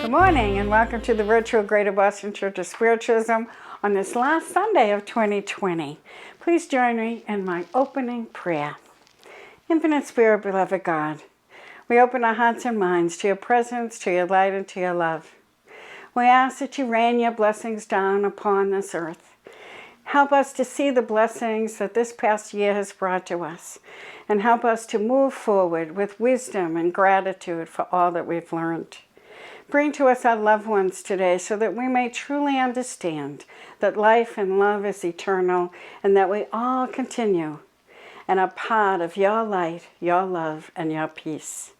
Good morning and welcome to the virtual Greater Boston Church of Spiritualism on this last Sunday of 2020. Please join me in my opening prayer. Infinite Spirit, beloved God, we open our hearts and minds to your presence, to your light, and to your love. We ask that you rain your blessings down upon this earth. Help us to see the blessings that this past year has brought to us, and help us to move forward with wisdom and gratitude for all that we've learned. Bring to us our loved ones today so that we may truly understand that life and love is eternal and that we all continue and are part of your light, your love, and your peace.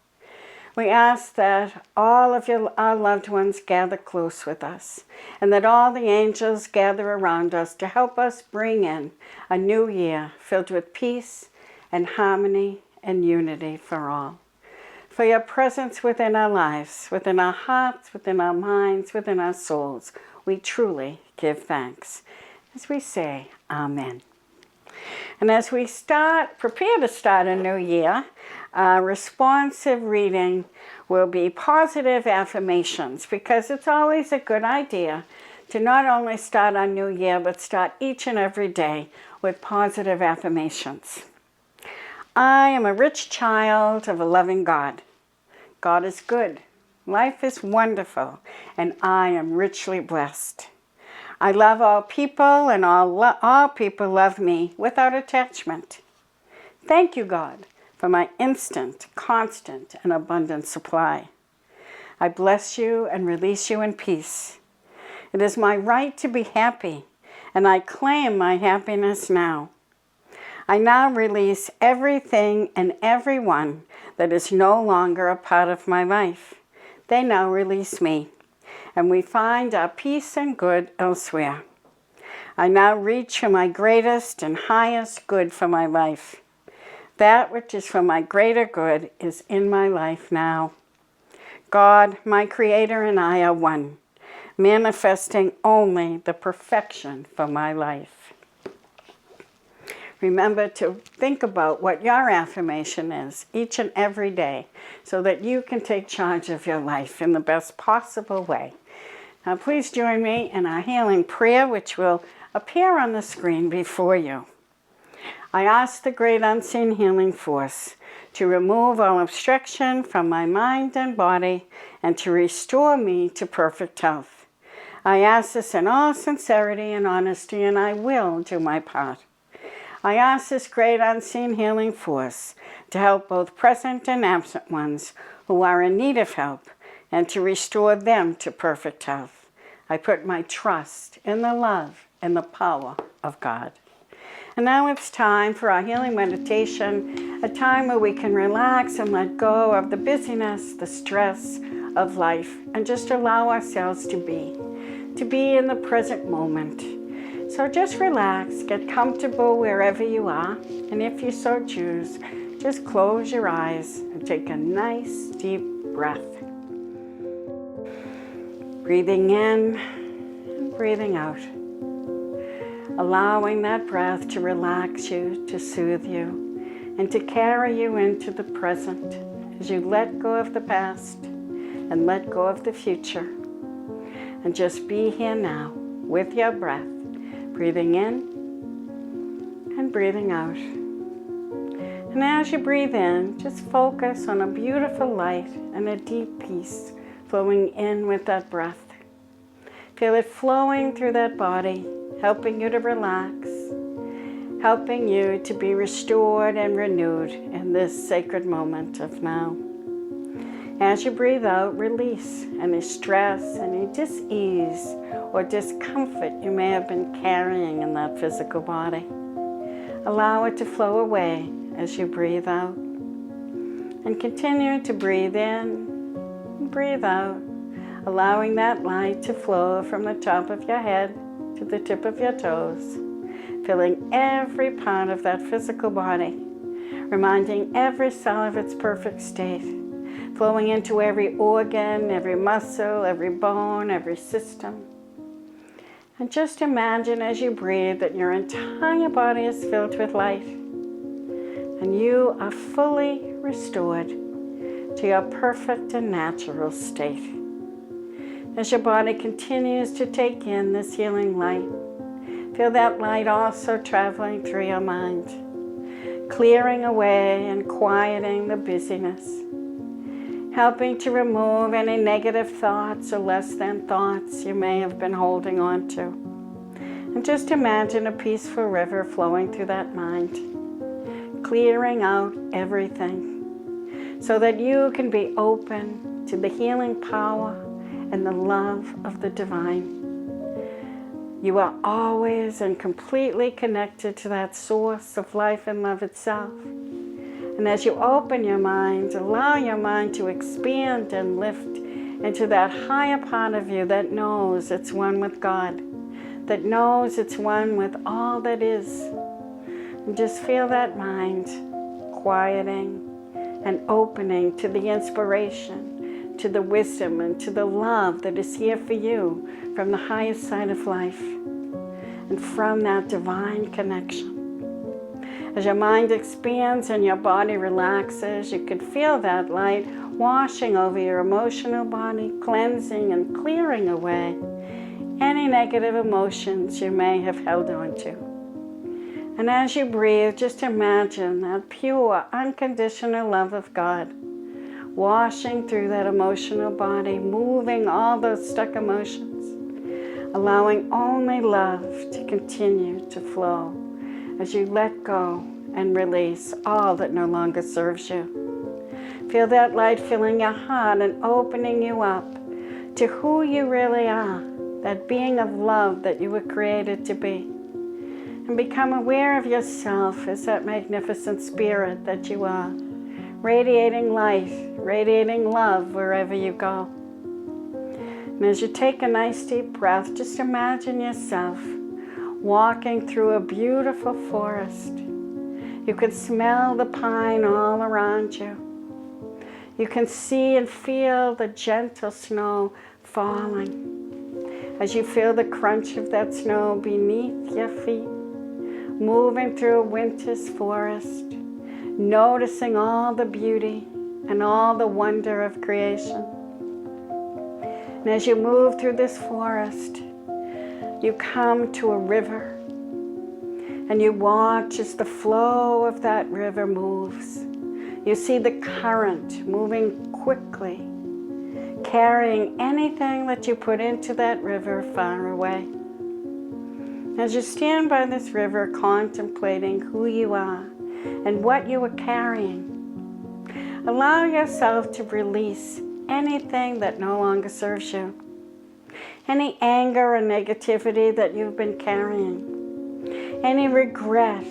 We ask that all of our loved ones gather close with us and that all the angels gather around us to help us bring in a new year filled with peace and harmony and unity for all. For your presence within our lives, within our hearts, within our minds, within our souls, we truly give thanks. As we say, Amen. And as we prepare to start a new year, our responsive reading will be positive affirmations, because it's always a good idea to not only start our new year, but start each and every day with positive affirmations. I am a rich child of a loving God. God is good. Life is wonderful, and I am richly blessed. I love all people, and all people love me without attachment. Thank you, God, for my instant, constant, and abundant supply. I bless you and release you in peace. It is my right to be happy, and I claim my happiness now. I now release everything and everyone that is no longer a part of my life. They now release me, and we find our peace and good elsewhere. I now reach for my greatest and highest good for my life. That which is for my greater good is in my life now. God, my Creator, and I are one, manifesting only the perfection for my life. Remember to think about what your affirmation is each and every day so that you can take charge of your life in the best possible way. Now please join me in our healing prayer, which will appear on the screen before you. I ask the great unseen healing force to remove all obstruction from my mind and body and to restore me to perfect health. I ask this in all sincerity and honesty, and I will do my part. I ask this great unseen healing force to help both present and absent ones who are in need of help and to restore them to perfect health. I put my trust in the love and the power of God. And now it's time for our healing meditation, a time where we can relax and let go of the busyness, the stress of life, and just allow ourselves to be in the present moment. So just relax, get comfortable wherever you are, and if you so choose, just close your eyes and take a nice deep breath. Breathing in and breathing out. Allowing that breath to relax you, to soothe you, and to carry you into the present as you let go of the past and let go of the future. And just be here now with your breath. Breathing in and breathing out. And as you breathe in, just focus on a beautiful light and a deep peace flowing in with that breath. Feel it flowing through that body, helping you to relax, helping you to be restored and renewed in this sacred moment of now. As you breathe out, release any stress, any dis-ease, or discomfort you may have been carrying in that physical body. Allow it to flow away as you breathe out. And continue to breathe in and breathe out, allowing that light to flow from the top of your head to the tip of your toes, filling every part of that physical body, reminding every cell of its perfect state, flowing into every organ, every muscle, every bone, every system. And just imagine as you breathe that your entire body is filled with light and you are fully restored to your perfect and natural state. As your body continues to take in this healing light, feel that light also traveling through your mind, clearing away and quieting the busyness, helping to remove any negative thoughts or less than thoughts you may have been holding on to. And just imagine a peaceful river flowing through that mind, clearing out everything so that you can be open to the healing power and the love of the divine. You are always and completely connected to that source of life and love itself. And as you open your mind, allow your mind to expand and lift into that higher part of you that knows it's one with God, that knows it's one with all that is. And just feel that mind quieting and opening to the inspiration, to the wisdom, and to the love that is here for you from the highest side of life and from that divine connection. As your mind expands and your body relaxes, you can feel that light washing over your emotional body, cleansing and clearing away any negative emotions you may have held on to. And as you breathe, just imagine that pure, unconditional love of God washing through that emotional body, moving all those stuck emotions, allowing only love to continue to flow as you let go and release all that no longer serves you. Feel that light filling your heart and opening you up to who you really are, that being of love that you were created to be. And become aware of yourself as that magnificent spirit that you are, radiating light, radiating love wherever you go. And as you take a nice deep breath, just imagine yourself walking through a beautiful forest. You can smell the pine all around you. You can see and feel the gentle snow falling. As you feel the crunch of that snow beneath your feet, moving through a winter's forest, noticing all the beauty and all the wonder of creation. And as you move through this forest, you come to a river and you watch as the flow of that river moves. You see the current moving quickly, carrying anything that you put into that river far away. As you stand by this river contemplating who you are and what you are carrying, allow yourself to release anything that no longer serves you. Any anger or negativity that you've been carrying, any regret,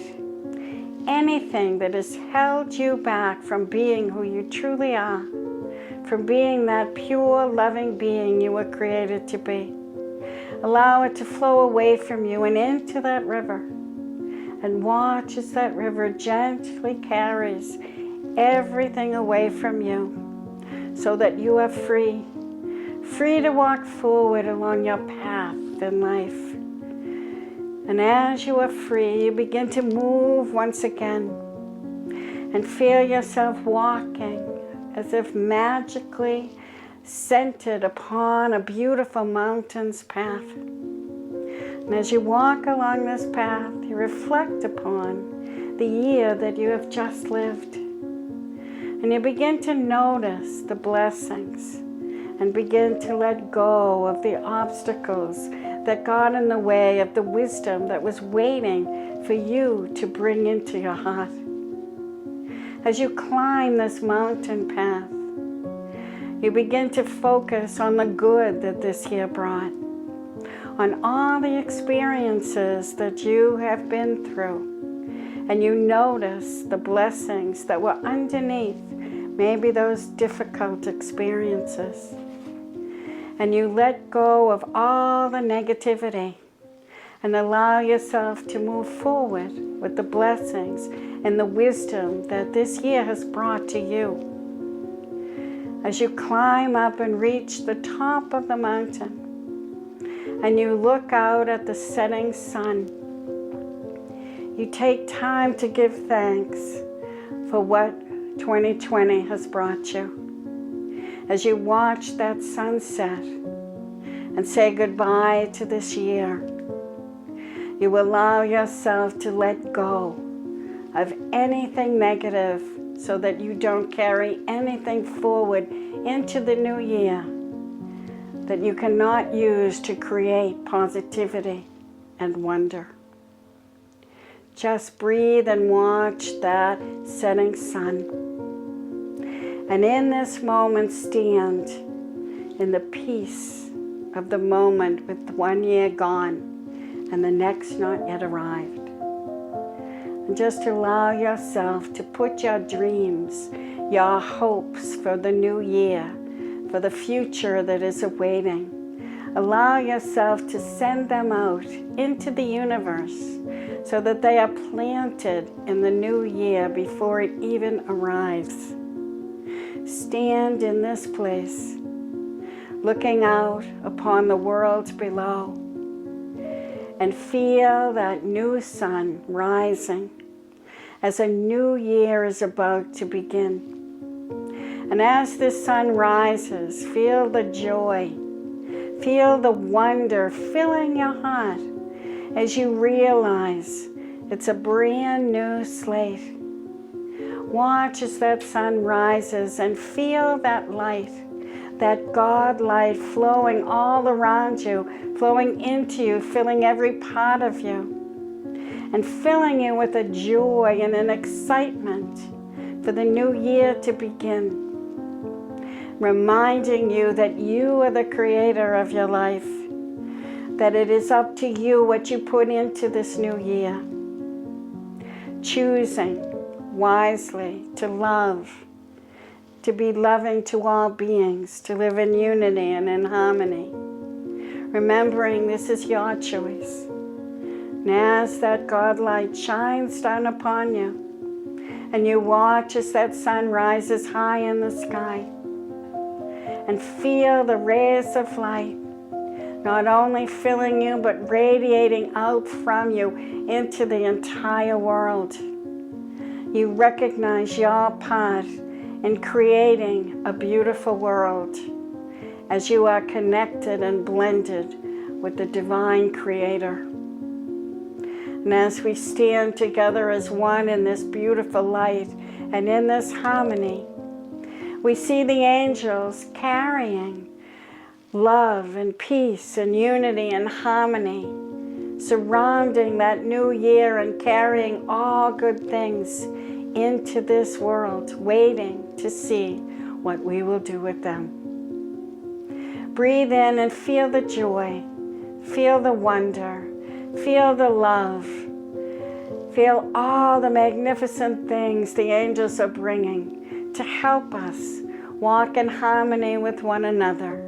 anything that has held you back from being who you truly are, from being that pure, loving being you were created to be. Allow it to flow away from you and into that river, and watch as that river gently carries everything away from you so that you are free to walk forward along your path in life. And as you are free, you begin to move once again and feel yourself walking as if magically centered upon a beautiful mountain's path. And as you walk along this path, you reflect upon the year that you have just lived. And you begin to notice the blessings and begin to let go of the obstacles that got in the way of the wisdom that was waiting for you to bring into your heart. As you climb this mountain path, you begin to focus on the good that this year brought, on all the experiences that you have been through, and you notice the blessings that were underneath maybe those difficult experiences. And you let go of all the negativity and allow yourself to move forward with the blessings and the wisdom that this year has brought to you. As you climb up and reach the top of the mountain and you look out at the setting sun, you take time to give thanks for what 2020 has brought you. As you watch that sunset, and say goodbye to this year. You allow yourself to let go of anything negative so that you don't carry anything forward into the new year that you cannot use to create positivity and wonder. Just breathe and watch that setting sun. And in this moment, stand in the peace of the moment with 1 year gone and the next not yet arrived. And just allow yourself to put your dreams, your hopes for the new year, for the future that is awaiting. Allow yourself to send them out into the universe so that they are planted in the new year before it even arrives. Stand in this place, looking out upon the world below, and feel that new sun rising as a new year is about to begin. And as this sun rises, feel the joy, feel the wonder filling your heart as you realize it's a brand new slate. Watch as that sun rises and feel that light, that God light flowing all around you, flowing into you, filling every part of you, and filling you with a joy and an excitement for the new year to begin. Reminding you that you are the creator of your life, that it is up to you what you put into this new year. Choosing wisely to love, to be loving to all beings, to live in unity and in harmony. Remembering this is your choice. And as that God light shines down upon you, and you watch as that sun rises high in the sky, and feel the rays of light not only filling you but radiating out from you into the entire world. You recognize your part in creating a beautiful world as you are connected and blended with the divine creator. And as we stand together as one in this beautiful light and in this harmony, we see the angels carrying love and peace and unity and harmony, surrounding that new year and carrying all good things into this world, waiting to see what we will do with them. Breathe in and feel the joy, feel the wonder, feel the love, feel all the magnificent things the angels are bringing to help us walk in harmony with one another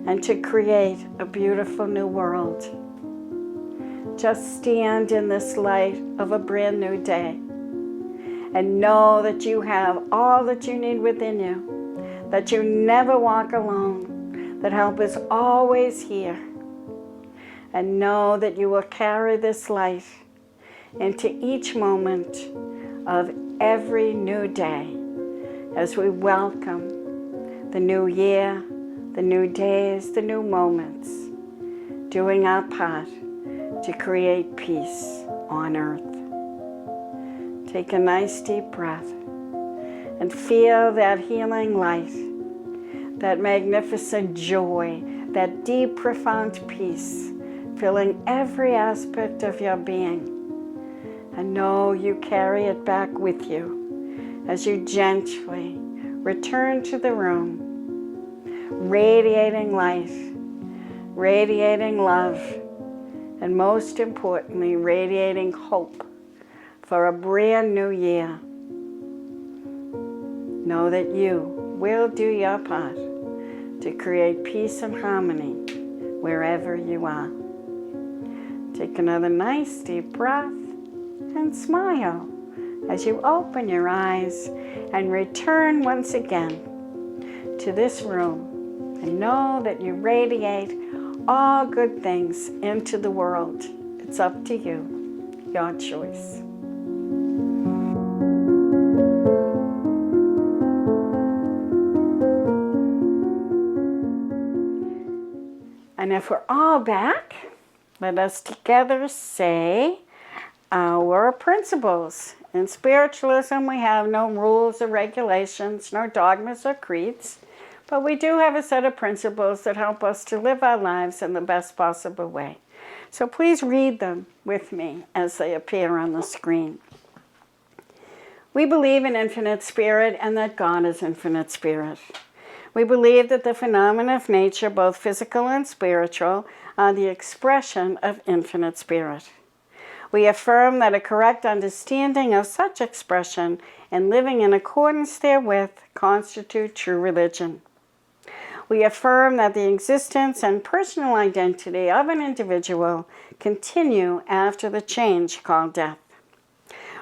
and to create a beautiful new world. Just stand in this light of a brand new day and know that you have all that you need within you, that you never walk alone, that help is always here. And know that you will carry this light into each moment of every new day as we welcome the new year, the new days, the new moments, doing our part to create peace on earth. Take a nice deep breath and feel that healing light, that magnificent joy, that deep, profound peace filling every aspect of your being. And know you carry it back with you as you gently return to the room, radiating light, radiating love, and most importantly, radiating hope for a brand new year. Know that you will do your part to create peace and harmony wherever you are. Take another nice deep breath and smile as you open your eyes and return once again to this room, and know that you radiate all good things into the world. It's up to you, your choice. And if we're all back, let us together say our principles. In spiritualism, we have no rules or regulations, no dogmas or creeds, but we do have a set of principles that help us to live our lives in the best possible way. So please read them with me as they appear on the screen. We believe in infinite spirit and that God is infinite spirit. We believe that the phenomena of nature, both physical and spiritual, are the expression of infinite spirit. We affirm that a correct understanding of such expression and living in accordance therewith constitute true religion. We affirm that the existence and personal identity of an individual continue after the change called death.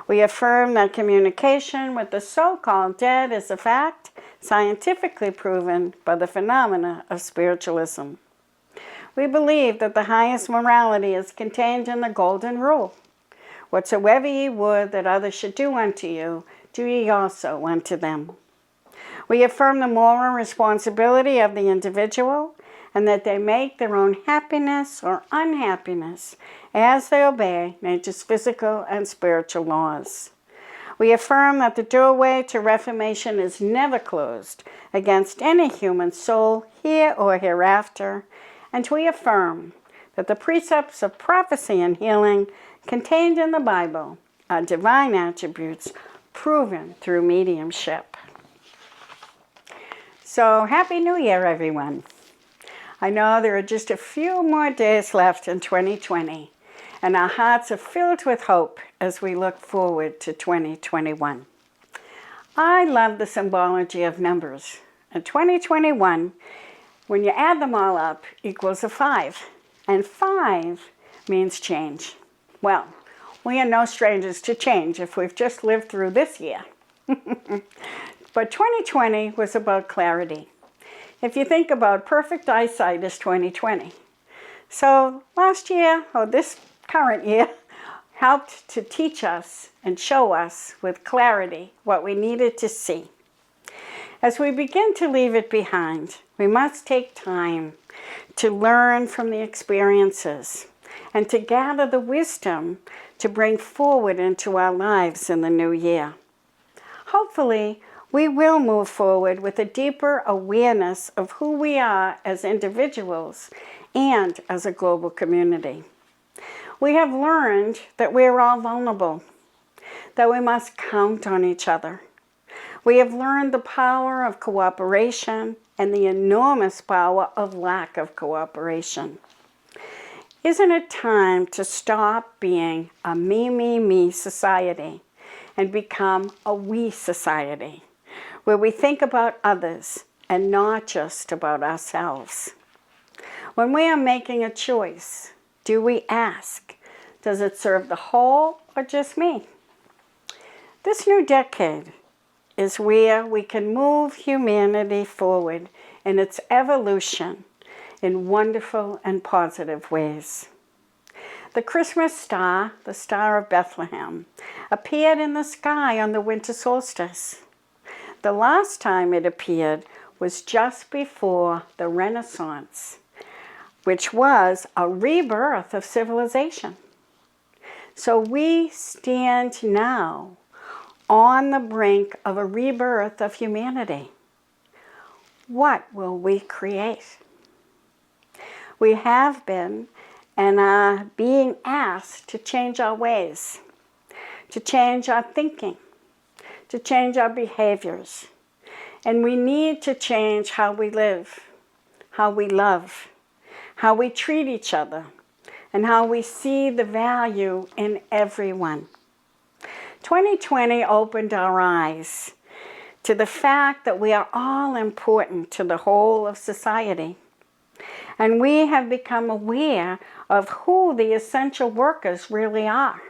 We affirm that communication with the so-called dead is a fact scientifically proven by the phenomena of spiritualism. We believe that the highest morality is contained in the golden rule. Whatsoever ye would that others should do unto you, do ye also unto them. We affirm the moral responsibility of the individual and that they make their own happiness or unhappiness as they obey nature's physical and spiritual laws. We affirm that the doorway to reformation is never closed against any human soul here or hereafter, and we affirm that the precepts of prophecy and healing contained in the Bible are divine attributes proven through mediumship. So, Happy New Year, everyone. I know there are just a few more days left in 2020, and our hearts are filled with hope as we look forward to 2021. I love the symbology of numbers. And 2021, when you add them all up, equals a 5. And 5 means change. Well, we are no strangers to change if we've just lived through this year. But 2020 was about clarity. If you think about perfect eyesight is 2020. So last year, or this current year, helped to teach us and show us with clarity what we needed to see. As we begin to leave it behind, we must take time to learn from the experiences and to gather the wisdom to bring forward into our lives in the new year. Hopefully, we will move forward with a deeper awareness of who we are as individuals and as a global community. We have learned that we are all vulnerable, that we must count on each other. We have learned the power of cooperation and the enormous power of lack of cooperation. Isn't it time to stop being a me, me, me society and become a we society, where we think about others and not just about ourselves? When we are making a choice, do we ask, does it serve the whole or just me? This new decade is where we can move humanity forward in its evolution in wonderful and positive ways. The Christmas star, the Star of Bethlehem, appeared in the sky on the winter solstice. The last time it appeared was just before the Renaissance, which was a rebirth of civilization. So we stand now on the brink of a rebirth of humanity. What will we create? We have been and are being asked to change our ways, to change our thinking, to change our behaviors. And we need to change how we live, how we love, how we treat each other, and how we see the value in everyone. 2020 opened our eyes to the fact that we are all important to the whole of society. And we have become aware of who the essential workers really are.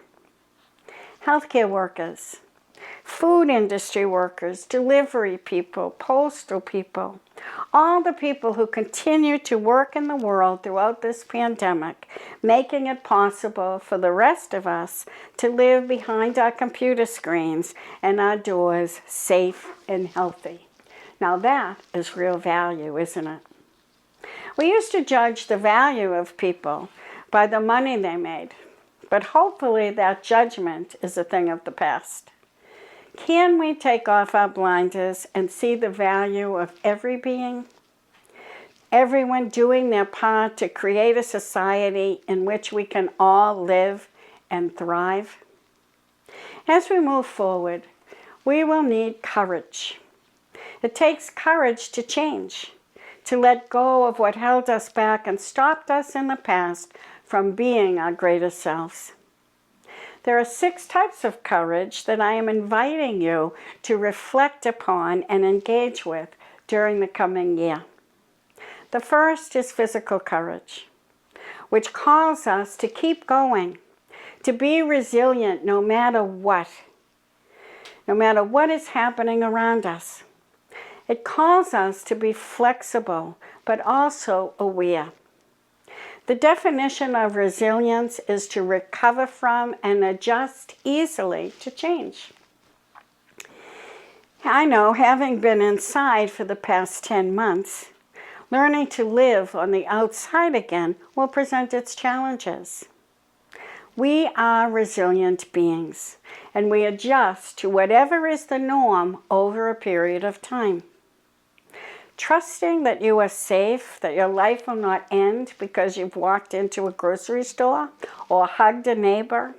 Healthcare workers, food industry workers, delivery people, postal people, all the people who continue to work in the world throughout this pandemic, making it possible for the rest of us to live behind our computer screens and our doors safe and healthy. Now that is real value, isn't it? We used to judge the value of people by the money they made, but hopefully that judgment is a thing of the past. Can we take off our blinders and see the value of every being? Everyone doing their part to create a society in which we can all live and thrive? As we move forward, we will need courage. It takes courage to change, to let go of what held us back and stopped us in the past from being our greatest selves. There are 6 types of courage that I am inviting you to reflect upon and engage with during the coming year. The first is physical courage, which calls us to keep going, to be resilient no matter what is happening around us. It calls us to be flexible, but also aware. The definition of resilience is to recover from and adjust easily to change. I know, having been inside for the past 10 months, learning to live on the outside again will present its challenges. We are resilient beings, and we adjust to whatever is the norm over a period of time. Trusting that you are safe, that your life will not end because you've walked into a grocery store or hugged a neighbor,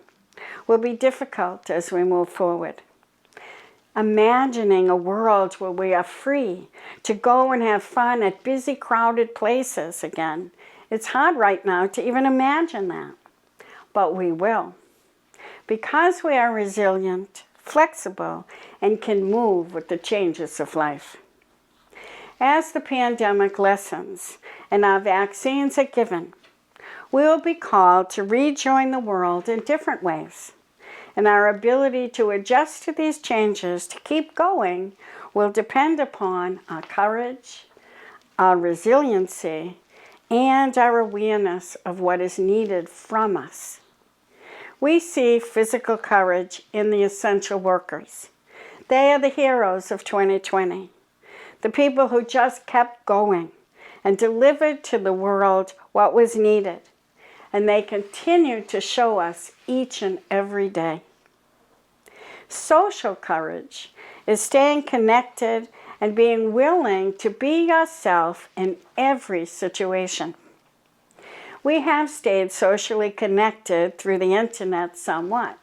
will be difficult as we move forward. Imagining a world where we are free to go and have fun at busy, crowded places again. It's hard right now to even imagine that, but we will. Because we are resilient, flexible, and can move with the changes of life. As the pandemic lessens and our vaccines are given, we will be called to rejoin the world in different ways. And our ability to adjust to these changes, to keep going, will depend upon our courage, our resiliency, and our awareness of what is needed from us. We see physical courage in the essential workers. They are the heroes of 2020. The people who just kept going and delivered to the world what was needed. And they continue to show us each and every day. Social courage is staying connected and being willing to be yourself in every situation. We have stayed socially connected through the internet somewhat,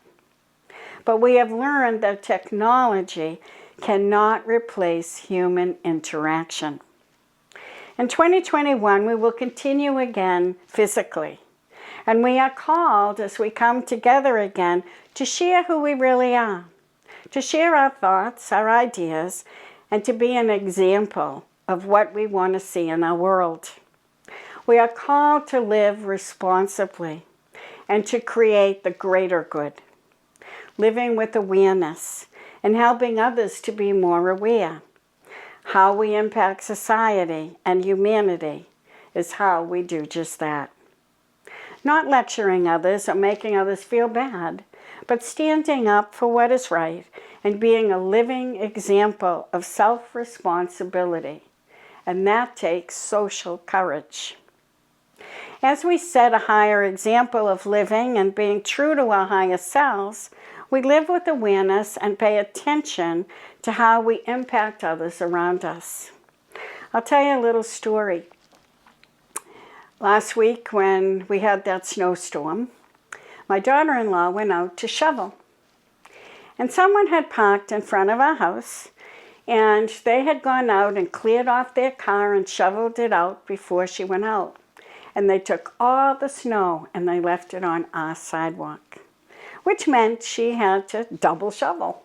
but we have learned that technology cannot replace human interaction. In 2021, we will continue again physically, and we are called as we come together again to share who we really are, to share our thoughts, our ideas, and to be an example of what we want to see in our world. We are called to live responsibly and to create the greater good, living with awareness and helping others to be more aware. How we impact society and humanity is how we do just that. Not lecturing others or making others feel bad, but standing up for what is right and being a living example of self-responsibility. And that takes social courage. As we set a higher example of living and being true to our higher selves, we live with awareness and pay attention to how we impact others around us. I'll tell you a little story. Last week when we had that snowstorm, my daughter-in-law went out to shovel. And someone had parked in front of our house, and they had gone out and cleared off their car and shoveled it out before she went out. And they took all the snow and they left it on our sidewalk, which meant she had to double shovel,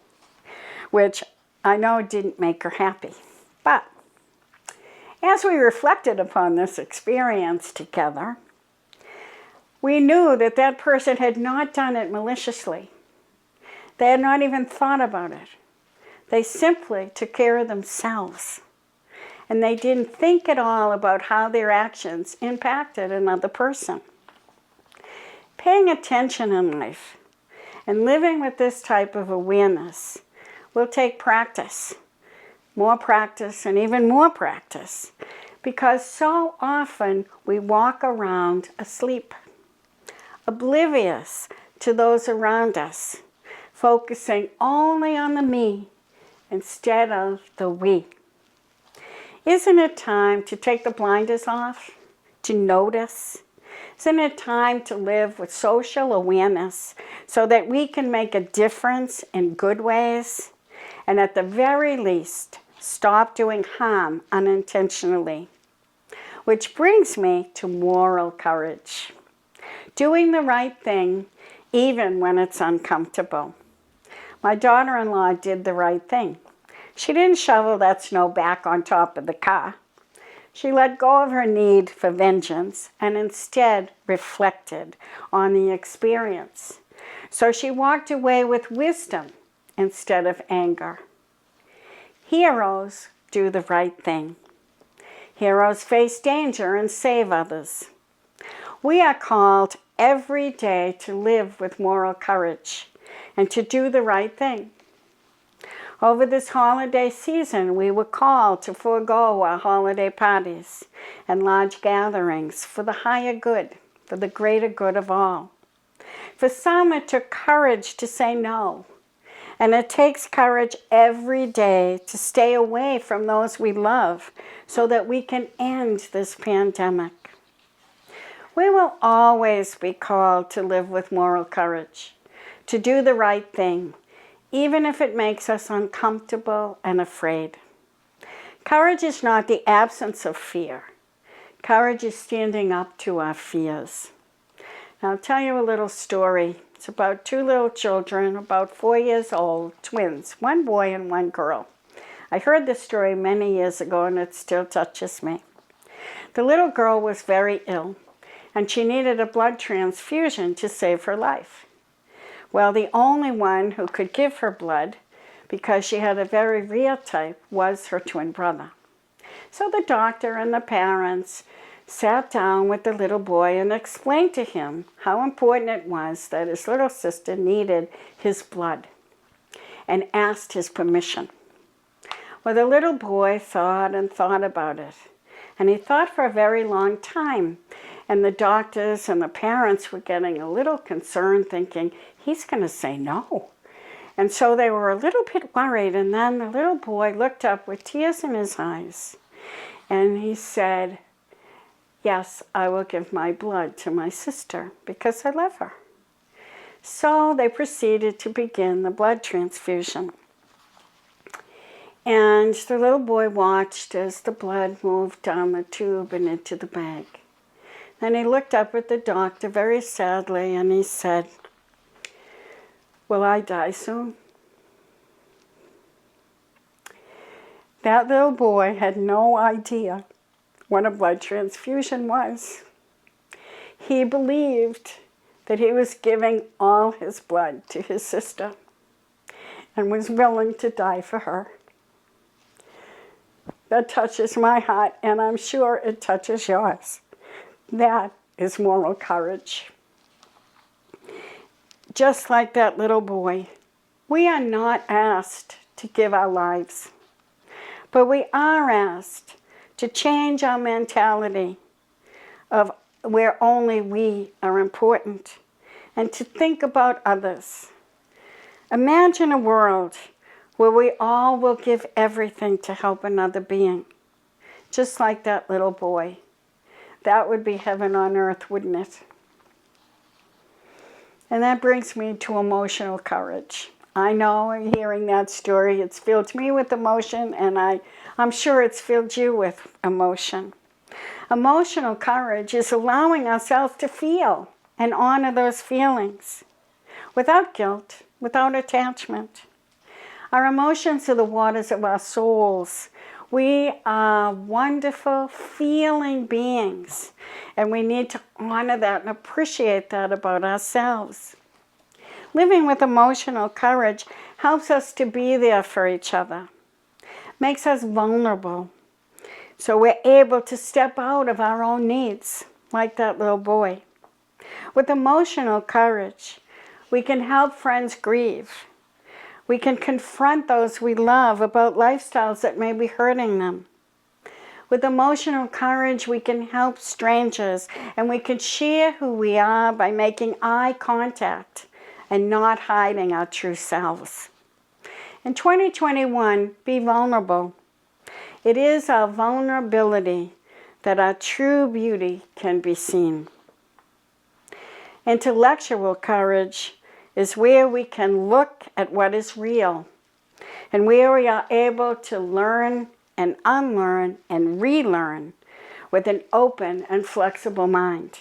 which I know didn't make her happy. But as we reflected upon this experience together, we knew that that person had not done it maliciously. They had not even thought about it. They simply took care of themselves. And they didn't think at all about how their actions impacted another person. Paying attention in life and living with this type of awareness will take practice, more practice, and even more practice. because so often we walk around asleep, oblivious to those around us, focusing only on the me instead of the we. Isn't it time to take the blinders off, to notice? Isn't it time to live with social awareness so that we can make a difference in good ways? And at the very least, stop doing harm unintentionally. Which brings me to moral courage. Doing the right thing even when it's uncomfortable. My daughter-in-law did the right thing. She didn't shovel that snow back on top of the car. She let go of her need for vengeance and instead reflected on the experience. So she walked away with wisdom instead of anger. Heroes do the right thing. Heroes face danger and save others. We are called every day to live with moral courage and to do the right thing. Over this holiday season, we were called to forego our holiday parties and large gatherings for the higher good, for the greater good of all. For some, it took courage to say no. And it takes courage every day to stay away from those we love so that we can end this pandemic. We will always be called to live with moral courage, to do the right thing, even if it makes us uncomfortable and afraid. Courage is not the absence of fear. Courage is standing up to our fears. Now, I'll tell you a little story. It's about two little children, about 4 years old, twins, one boy and one girl. I heard this story many years ago and it still touches me. The little girl was very ill and she needed a blood transfusion to save her life. Well, the only one who could give her blood, because she had a very rare type, was her twin brother. So the doctor and the parents sat down with the little boy and explained to him how important it was that his little sister needed his blood and asked his permission. Well, the little boy thought and thought about it, and he thought for a very long time. And the doctors and the parents were getting a little concerned, thinking, he's going to say no. And so they were a little bit worried. And then the little boy looked up with tears in his eyes. And he said, yes, I will give my blood to my sister because I love her. So they proceeded to begin the blood transfusion. And the little boy watched as the blood moved down the tube and into the bag. Then he looked up at the doctor very sadly and he said, will I die soon? That little boy had no idea what a blood transfusion was. He believed that he was giving all his blood to his sister and was willing to die for her. That touches my heart, and I'm sure it touches yours. That is moral courage. Just like that little boy, we are not asked to give our lives, but we are asked to change our mentality of where only we are important and to think about others. Imagine a world where we all will give everything to help another being, just like that little boy. That would be heaven on earth, wouldn't it? And that brings me to emotional courage. I know, hearing that story, it's filled me with emotion, and I'm sure it's filled you with emotion. Emotional courage is allowing ourselves to feel and honor those feelings without guilt, without attachment. Our emotions are the waters of our souls. We are wonderful, feeling beings, and we need to honor that and appreciate that about ourselves. Living with emotional courage helps us to be there for each other, makes us vulnerable, so we're able to step out of our own needs, like that little boy. With emotional courage, we can help friends grieve. We can confront those we love about lifestyles that may be hurting them. With emotional courage, we can help strangers, and we can share who we are by making eye contact and not hiding our true selves. In 2021, be vulnerable. It is our vulnerability that our true beauty can be seen. Intellectual courage is where we can look at what is real and where we are able to learn and unlearn and relearn with an open and flexible mind,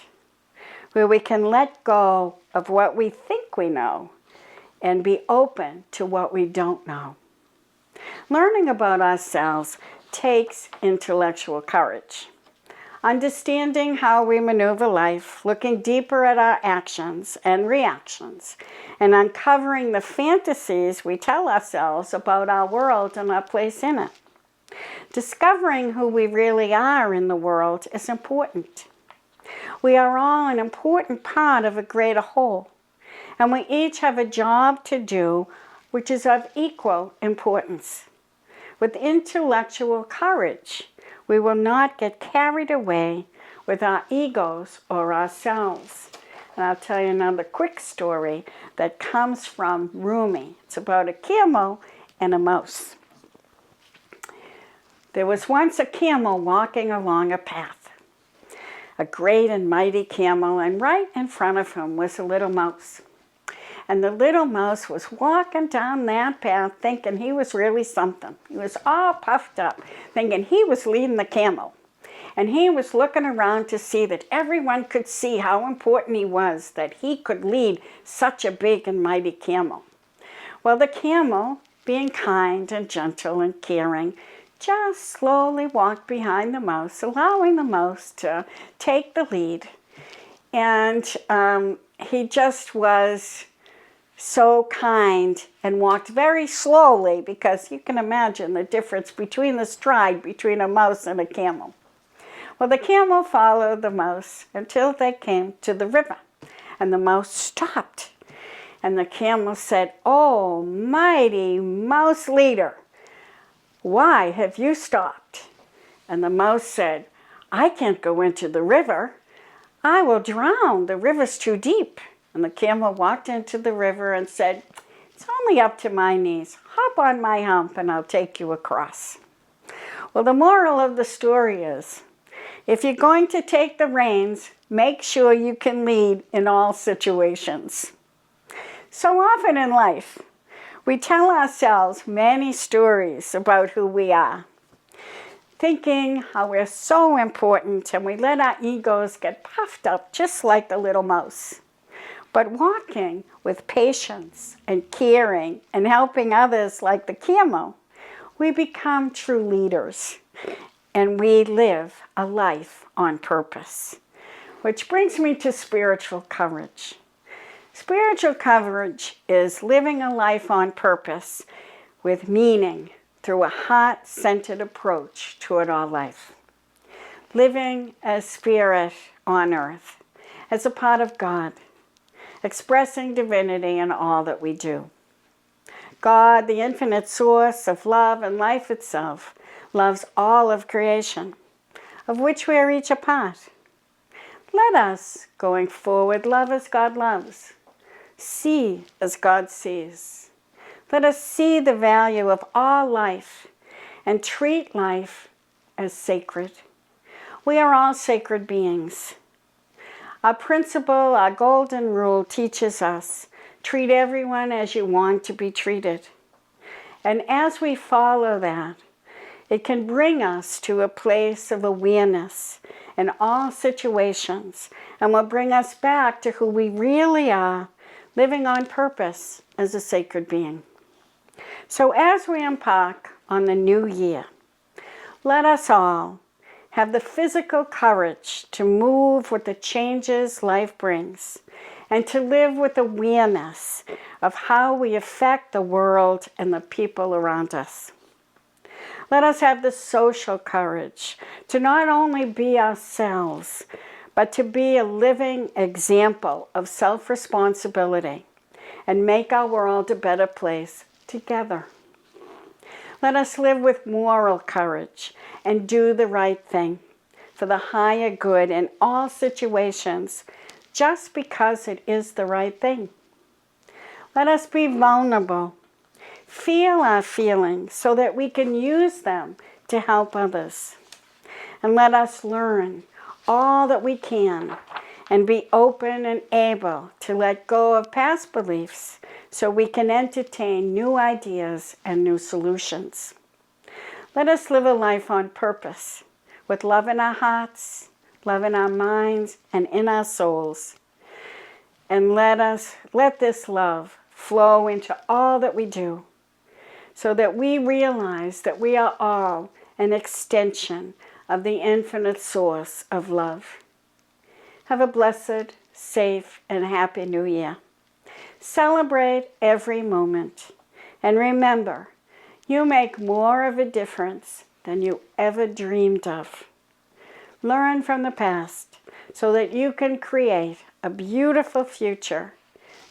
where we can let go of what we think we know and be open to what we don't know. Learning about ourselves takes intellectual courage. Understanding how we maneuver life, looking deeper at our actions and reactions, and uncovering the fantasies we tell ourselves about our world and our place in it. Discovering who we really are in the world is important. We are all an important part of a greater whole, and we each have a job to do which is of equal importance. With intellectual courage, we will not get carried away with our egos or ourselves. And I'll tell you another quick story that comes from Rumi. It's about a camel and a mouse. There was once a camel walking along a path, a great and mighty camel, and right in front of him was a little mouse. And the little mouse was walking down that path thinking he was really something. He was all puffed up, thinking he was leading the camel. And he was looking around to see that everyone could see how important he was, that he could lead such a big and mighty camel. Well, the camel, being kind and gentle and caring, just slowly walked behind the mouse, allowing the mouse to take the lead. And he just was so kind and walked very slowly, because you can imagine the difference between the stride between a mouse and a camel. Well, the camel followed the mouse until they came to the river, and the mouse stopped. And the camel said, "Oh, mighty mouse leader, why have you stopped?" And the mouse said, "I can't go into the river. I will drown. The river's too deep." And the camel walked into the river and said, "It's only up to my knees. Hop on my hump and I'll take you across." Well, the moral of the story is, if you're going to take the reins, make sure you can lead in all situations. So often in life, we tell ourselves many stories about who we are, thinking how we're so important, and we let our egos get puffed up just like the little mouse. But walking with patience and caring and helping others like the camel, we become true leaders, and we live a life on purpose. Which brings me to spiritual courage. Spiritual courage is living a life on purpose with meaning through a heart-centered approach toward our life. Living as spirit on earth, as a part of God, expressing divinity in all that we do. God, the infinite source of love and life itself, loves all of creation, of which we are each a part. Let us, going forward, love as God loves, see as God sees. Let us see the value of all life and treat life as sacred. We are all sacred beings. Our principle, our golden rule teaches us, treat everyone as you want to be treated. And as we follow that, it can bring us to a place of awareness in all situations, and will bring us back to who we really are, living on purpose as a sacred being. So as we embark on the new year, let us all have the physical courage to move with the changes life brings, and to live with awareness of how we affect the world and the people around us. Let us have the social courage to not only be ourselves, but to be a living example of self-responsibility and make our world a better place together. Let us live with moral courage and do the right thing for the higher good in all situations, just because it is the right thing. Let us be vulnerable, feel our feelings so that we can use them to help others. And let us learn all that we can and be open and able to let go of past beliefs so we can entertain new ideas and new solutions. Let us live a life on purpose, with love in our hearts, love in our minds, and in our souls. And let this love flow into all that we do, so that we realize that we are all an extension of the infinite source of love. Have a blessed, safe, and happy New Year. Celebrate every moment. And remember, you make more of a difference than you ever dreamed of. Learn from the past so that you can create a beautiful future,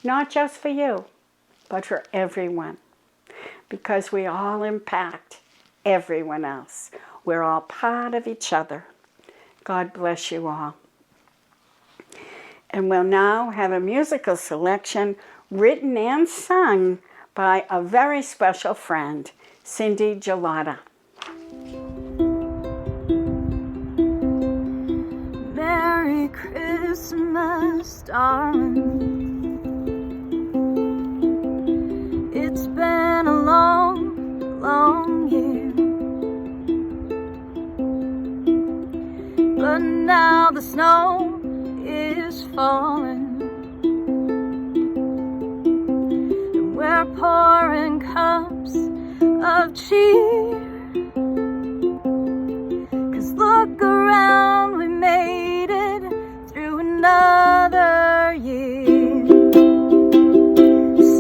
not just for you, but for everyone. Because we all impact everyone else. We're all part of each other. God bless you all. And we'll now have a musical selection written and sung by a very special friend, Cindy Jollotta. Merry Christmas, darling. It's been a long, long year, but now the snow is falling, and we're pouring cups of cheer. 'Cause look around, we made it through another year.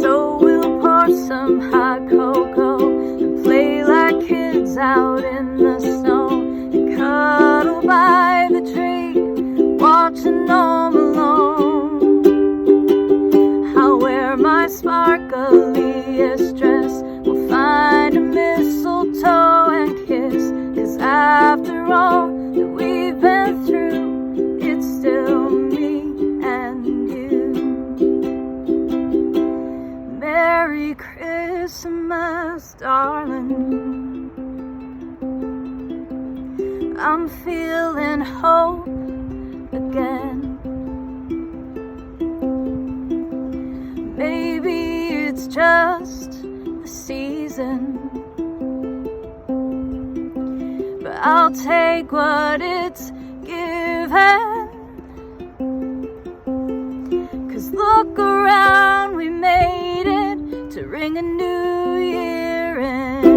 So we'll pour some hot cocoa and play like kids out in the snow, and cuddle by the tree, watching Home Alone. I'll wear my sparkliest dress, we'll find a mistletoe and kiss. 'Cause after all that we've been through, it's still me and you. Merry Christmas, darling. I'm feeling hope again. Maybe it's just a season, but I'll take what it's given. 'Cause look around, we made it to ring a new year in.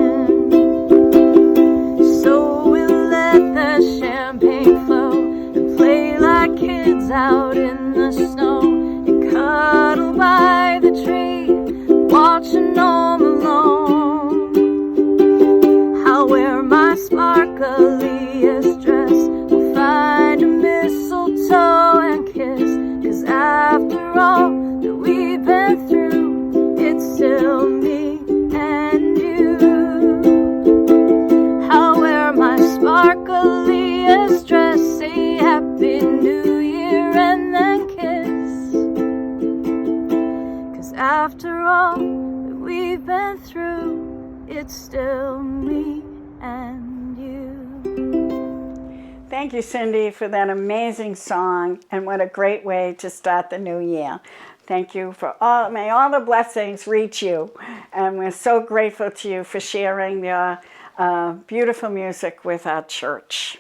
So we'll let the champagne flow and play like kids out in the snow, and cuddle by the tree, watching Home Alone. I'll wear my sparkliest dress, we'll find a mistletoe and kiss. 'Cause after all that we've been through, it's still me and you. I'll wear my sparkliest dress, say Happy New Year, and then kiss. 'Cause after all that we've been through, it's still me and you. Thank you, Cindy, for that amazing song, and what a great way to start the new year. Thank you for all, may all the blessings reach you, and we're so grateful to you for sharing your beautiful music with our church.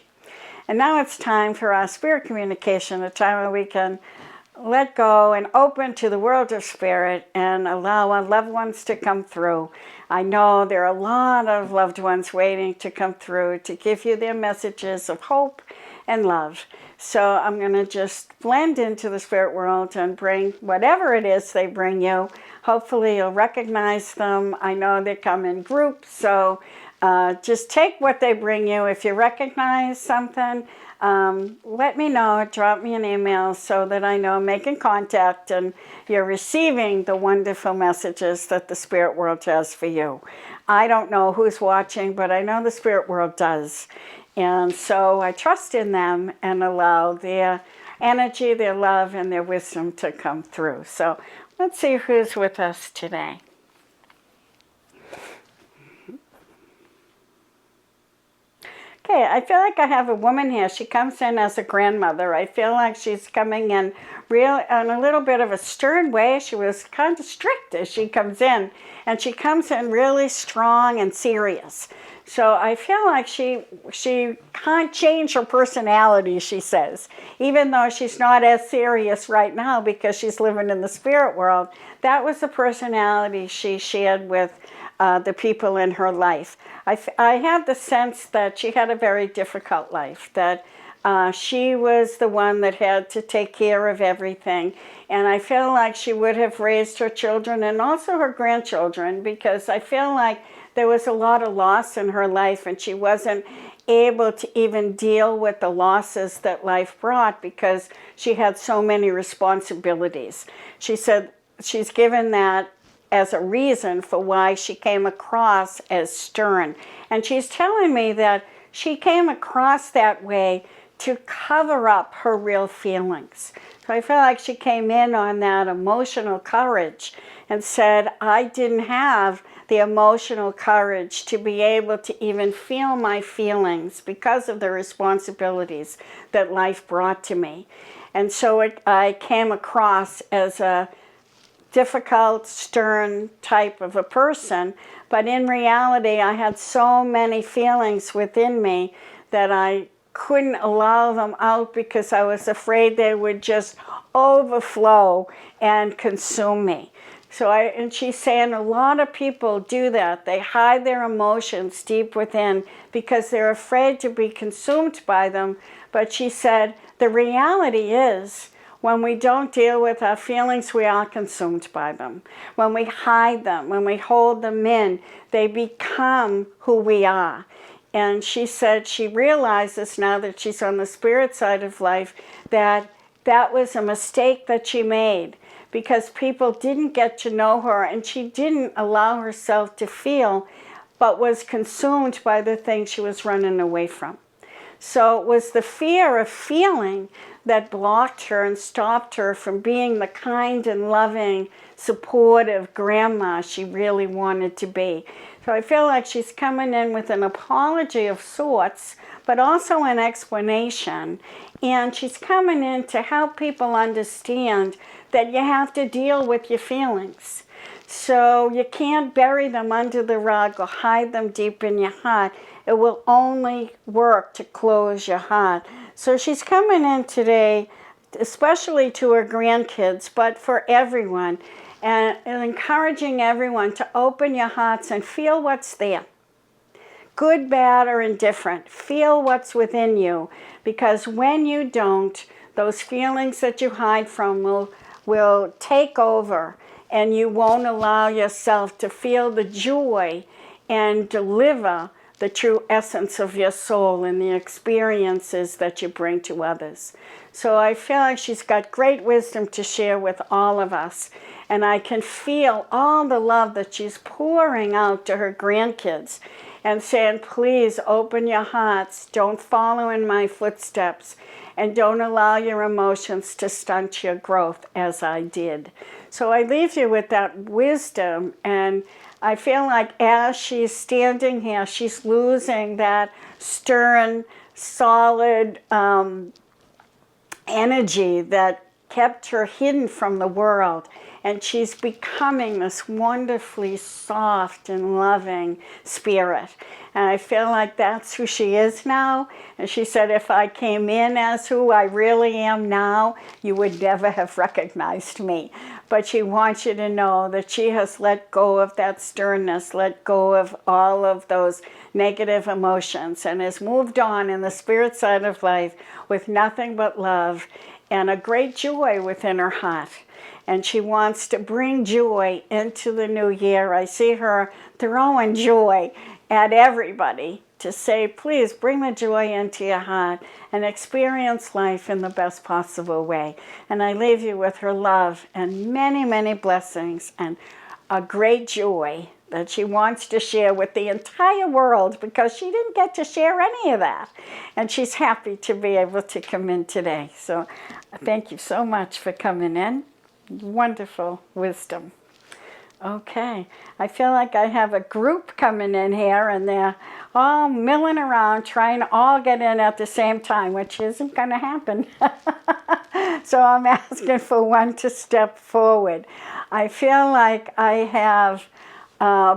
And now it's time for our spirit communication, a time where we can let go and open to the world of spirit and allow our loved ones to come through. I know there are a lot of loved ones waiting to come through to give you their messages of hope and love. So I'm going to just blend into the spirit world and bring whatever it is they bring you. Hopefully you'll recognize them. I know they come in groups, so just take what they bring you. If you recognize something, let me know, drop me an email so that I know I'm making contact and you're receiving the wonderful messages that the spirit world has for you. I don't know who's watching, but I know the spirit world does. And so I trust in them and allow their energy, their love, and their wisdom to come through. So let's see who's with us today. Okay, I feel like I have a woman here. She comes in as a grandmother. I feel like she's coming in in a little bit of a stern way. She was kind of strict as she comes in. And she comes in really strong and serious. So I feel like she can't change her personality, she says. Even though she's not as serious right now because she's living in the spirit world, that was the personality she shared with the people in her life. I had the sense that she had a very difficult life, that she was the one that had to take care of everything. And I feel like she would have raised her children and also her grandchildren, because I feel like there was a lot of loss in her life and she wasn't able to even deal with the losses that life brought because she had so many responsibilities. She said she's given that as a reason for why she came across as stern. And she's telling me that she came across that way to cover up her real feelings. So I feel like she came in on that emotional courage and said, I didn't have the emotional courage to be able to even feel my feelings because of the responsibilities that life brought to me. And so I came across as a difficult, stern type of a person, but in reality I had so many feelings within me that I couldn't allow them out because I was afraid they would just overflow and consume me. And she's saying a lot of people do that. They hide their emotions deep within because they're afraid to be consumed by them. But she said the reality is, when we don't deal with our feelings, we are consumed by them. When we hide them, when we hold them in, they become who we are. And she said she realizes now that she's on the spirit side of life that that was a mistake that she made because people didn't get to know her and she didn't allow herself to feel, but was consumed by the things she was running away from. So it was the fear of feeling that blocked her and stopped her from being the kind and loving, supportive grandma she really wanted to be. So I feel like she's coming in with an apology of sorts, but also an explanation. And she's coming in to help people understand that you have to deal with your feelings. So you can't bury them under the rug or hide them deep in your heart. It will only work to close your heart. So she's coming in today, especially to her grandkids, but for everyone, and encouraging everyone to open your hearts and feel what's there. Good, bad, or indifferent. Feel what's within you, because when you don't, those feelings that you hide from will take over, and you won't allow yourself to feel the joy and deliver the true essence of your soul and the experiences that you bring to others. So I feel like she's got great wisdom to share with all of us. And I can feel all the love that she's pouring out to her grandkids and saying, please open your hearts, don't follow in my footsteps, and don't allow your emotions to stunt your growth as I did. So I leave you with that wisdom, and I feel like as she's standing here, she's losing that stern, solid energy that kept her hidden from the world. And she's becoming this wonderfully soft and loving spirit. And I feel like that's who she is now. And she said, if I came in as who I really am now, you would never have recognized me. But she wants you to know that she has let go of that sternness, let go of all of those negative emotions, and has moved on in the spirit side of life with nothing but love and a great joy within her heart. And she wants to bring joy into the new year. I see her throwing joy at everybody to say, please bring the joy into your heart and experience life in the best possible way. And I leave you with her love and many, many blessings and a great joy that she wants to share with the entire world, because she didn't get to share any of that. And she's happy to be able to come in today. So thank you so much for coming in. Wonderful wisdom. Okay, I feel like I have a group coming in here, and they're all milling around trying to all get in at the same time, which isn't going to happen. So I'm asking for one to step forward. I feel like I have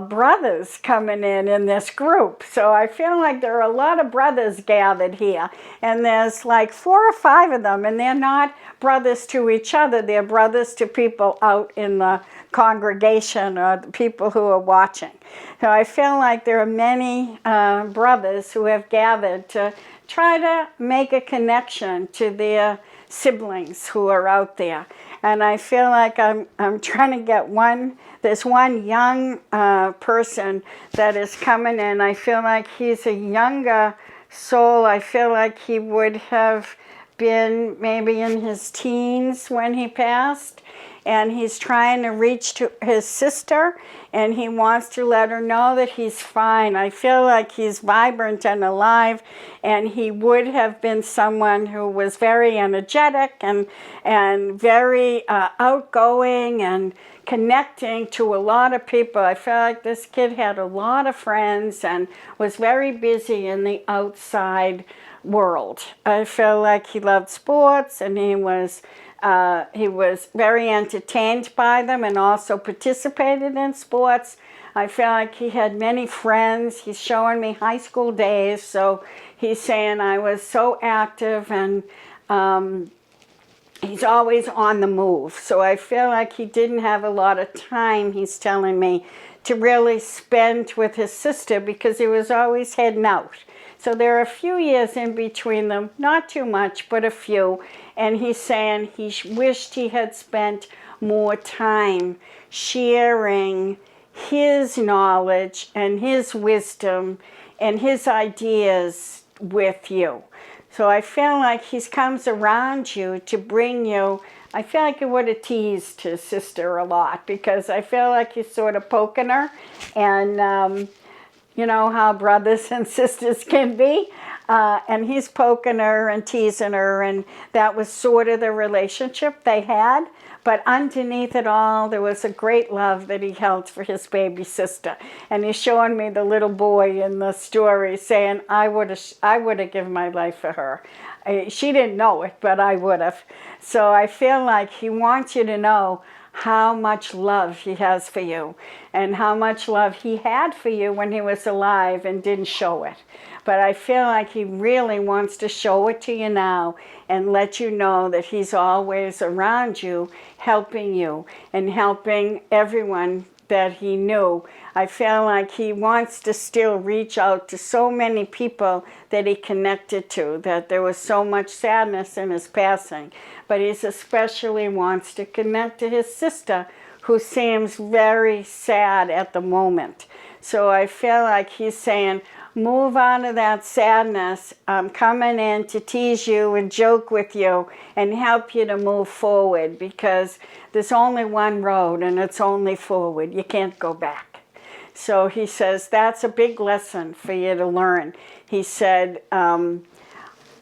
brothers coming in this group. So I feel like there are a lot of brothers gathered here, and there's like 4 or 5 of them, and they're not brothers to each other, they're brothers to people out in the congregation or the people who are watching. So I feel like there are many brothers who have gathered to try to make a connection to their siblings who are out there. And I feel like I'm trying to get there's one young person that is coming in. I feel like he's a younger soul. I feel like he would have been maybe in his teens when he passed. And he's trying to reach to his sister, and he wants to let her know that he's fine. I feel like he's vibrant and alive, and he would have been someone who was very energetic and very outgoing and connecting to a lot of people. I feel like this kid had a lot of friends and was very busy in the outside world. I feel like he loved sports, and he was very entertained by them and also participated in sports. I feel like he had many friends. He's showing me high school days, so he's saying I was so active, and he's always on the move. So I feel like he didn't have a lot of time, he's telling me, to really spend with his sister, because he was always heading out. So there are a few years in between them, not too much, but a few. And he's saying he wished he had spent more time sharing his knowledge and his wisdom and his ideas with you. So I feel like he comes around you to bring you. I feel like he would have teased his sister a lot, because I feel like he's sort of poking her, and you know how brothers and sisters can be. And he's poking her and teasing her, and that was sort of the relationship they had. But underneath it all, there was a great love that he held for his baby sister. And he's showing me the little boy in the story saying, I would have given my life for her. She didn't know it, but I would have. So I feel like he wants you to know how much love he has for you, and how much love he had for you when he was alive and didn't show it. But I feel like he really wants to show it to you now and let you know that he's always around you, helping you and helping everyone that he knew. I feel like he wants to still reach out to so many people that he connected to, that there was so much sadness in his passing. But he especially wants to connect to his sister, who seems very sad at the moment. So I feel like he's saying, move out of that sadness. I'm coming in to tease you and joke with you and help you to move forward, because there's only one road, and it's only forward. You can't go back. So he says, that's a big lesson for you to learn. He said,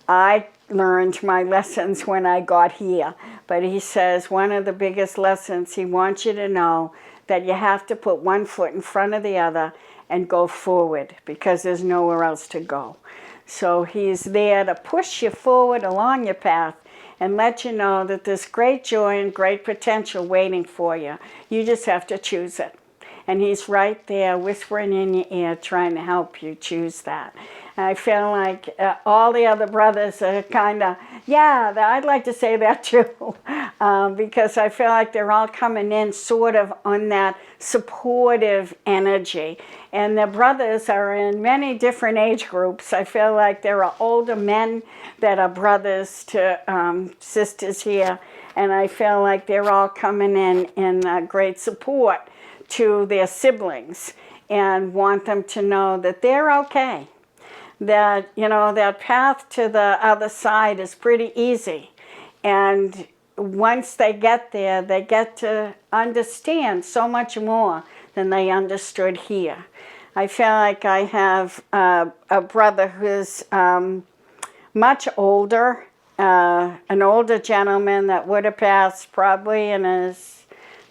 I learned my lessons when I got here. But he says one of the biggest lessons, he wants you to know that you have to put one foot in front of the other and go forward, because there's nowhere else to go. So he's there to push you forward along your path and let you know that there's great joy and great potential waiting for you. You just have to choose it. And he's right there whispering in your ear, trying to help you choose that. And I feel like all the other brothers are kind of, yeah, I'd like to say that too. Because I feel like they're all coming in sort of on that supportive energy. And the brothers are in many different age groups. I feel like there are older men that are brothers to sisters here. And I feel like they're all coming in great support to their siblings, and want them to know that they're okay. That, you know, that path to the other side is pretty easy. And once they get there, they get to understand so much more than they understood here. I feel like I have a brother who's much older, an older gentleman that would have passed probably in his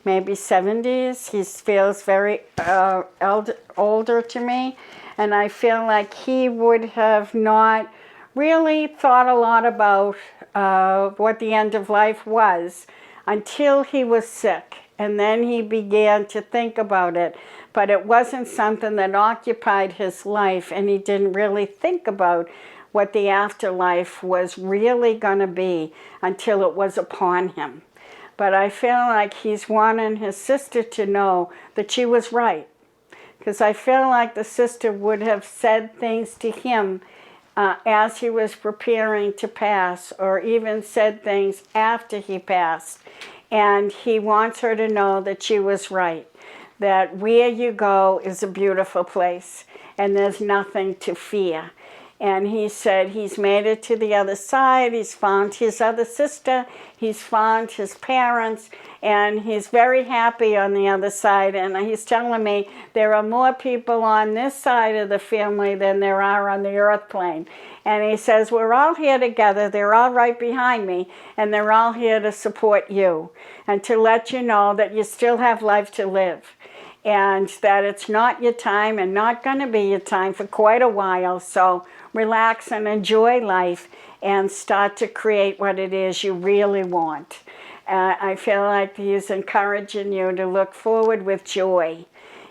maybe 70s. He feels very older to me, and I feel like he would have not really thought a lot about what the end of life was until he was sick, and then he began to think about it. But it wasn't something that occupied his life, and he didn't really think about what the afterlife was really going to be until it was upon him. But I feel like he's wanting his sister to know that she was right, because I feel like the sister would have said things to him as he was preparing to pass, or even said things after he passed. And he wants her to know that she was right, that where you go is a beautiful place and there's nothing to fear. And he said he's made it to the other side, he's found his other sister, he's found his parents, and he's very happy on the other side. And he's telling me there are more people on this side of the family than there are on the earth plane. And he says, we're all here together, they're all right behind me, and they're all here to support you and to let you know that you still have life to live, and that it's not your time and not going to be your time for quite a while. So relax and enjoy life and start to create what it is you really want. I feel like he's encouraging you to look forward with joy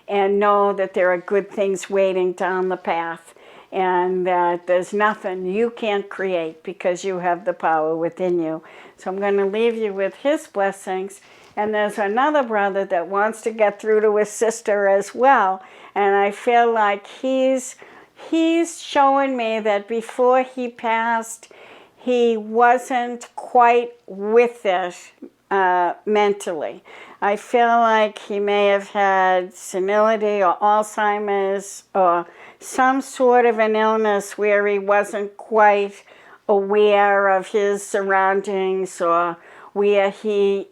and know that there are good things waiting down the path, and that there's nothing you can't create because you have the power within you. So I'm going to leave you with his blessings. And there's another brother that wants to get through to his sister as well. And I feel like he's showing me that before he passed, he wasn't quite with it mentally. I feel like he may have had senility or Alzheimer's or some sort of an illness where he wasn't quite aware of his surroundings, or where he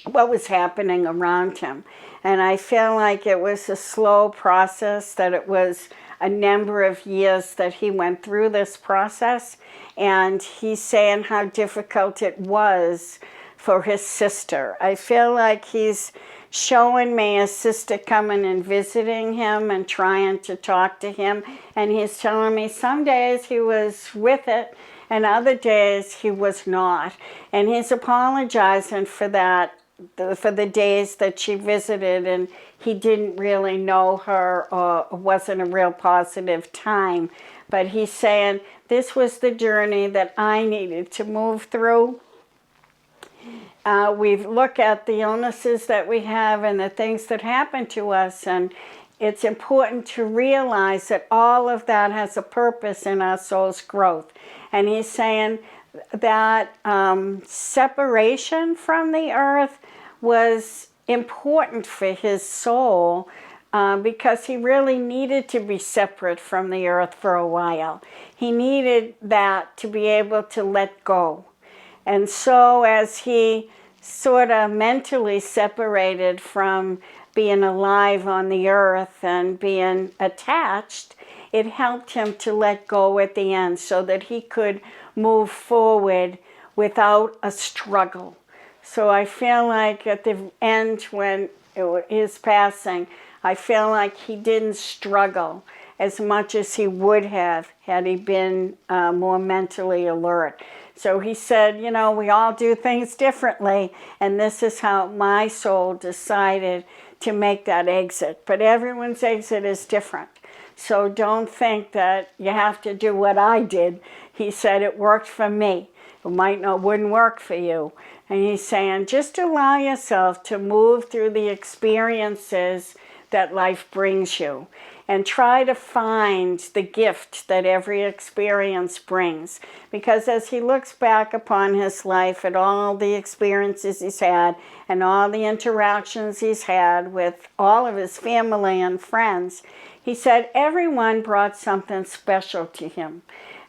what was happening around him. And I feel like it was a slow process, that it was a number of years that he went through this process. And he's saying how difficult it was for his sister. I feel like he's showing me his sister coming and visiting him and trying to talk to him. And he's telling me some days he was with it and other days he was not. And he's apologizing for that, for the days that she visited and he didn't really know her, or it wasn't a real positive time. But he's saying this was the journey that I needed to move through. We look at the illnesses that we have and the things that happen to us, and it's important to realize that all of that has a purpose in our soul's growth. And he's saying that separation from the earth was important for his soul, because he really needed to be separate from the earth for a while. He needed that to be able to let go. And so as he sort of mentally separated from being alive on the earth and being attached, it helped him to let go at the end so that he could move forward without a struggle. So I feel like at the end, when his passing, I feel like he didn't struggle as much as he would have had he been more mentally alert. So he said, you know, we all do things differently, and this is how my soul decided to make that exit. But everyone's exit is different. So don't think that you have to do what I did. He said it worked for me. It wouldn't work for you. And he's saying just allow yourself to move through the experiences that life brings you, and try to find the gift that every experience brings. Because as he looks back upon his life at all the experiences he's had and all the interactions he's had with all of his family and friends, he said everyone brought something special to him.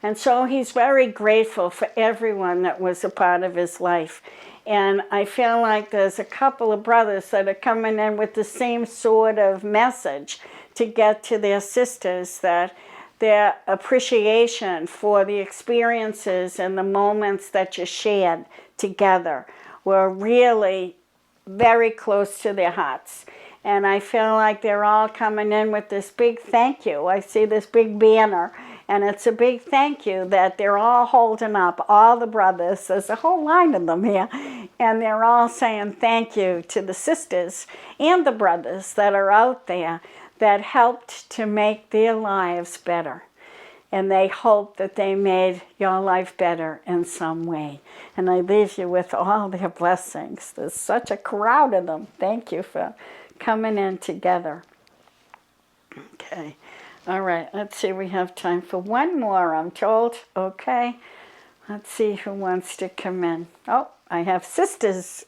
And so he's very grateful for everyone that was a part of his life. And I feel like there's a couple of brothers that are coming in with the same sort of message to get to their sisters, that their appreciation for the experiences and the moments that you shared together were really very close to their hearts. And I feel like they're all coming in with this big thank you. I see this big banner, and it's a big thank you that they're all holding up, all the brothers. There's a whole line of them here. And they're all saying thank you to the sisters and the brothers that are out there that helped to make their lives better. And they hope that they made your life better in some way. And I leave you with all their blessings. There's such a crowd of them. Thank you for coming in together. Okay. All right. Let's see. We have time for one more, I'm told. Okay. Let's see who wants to come in. Oh, I have sisters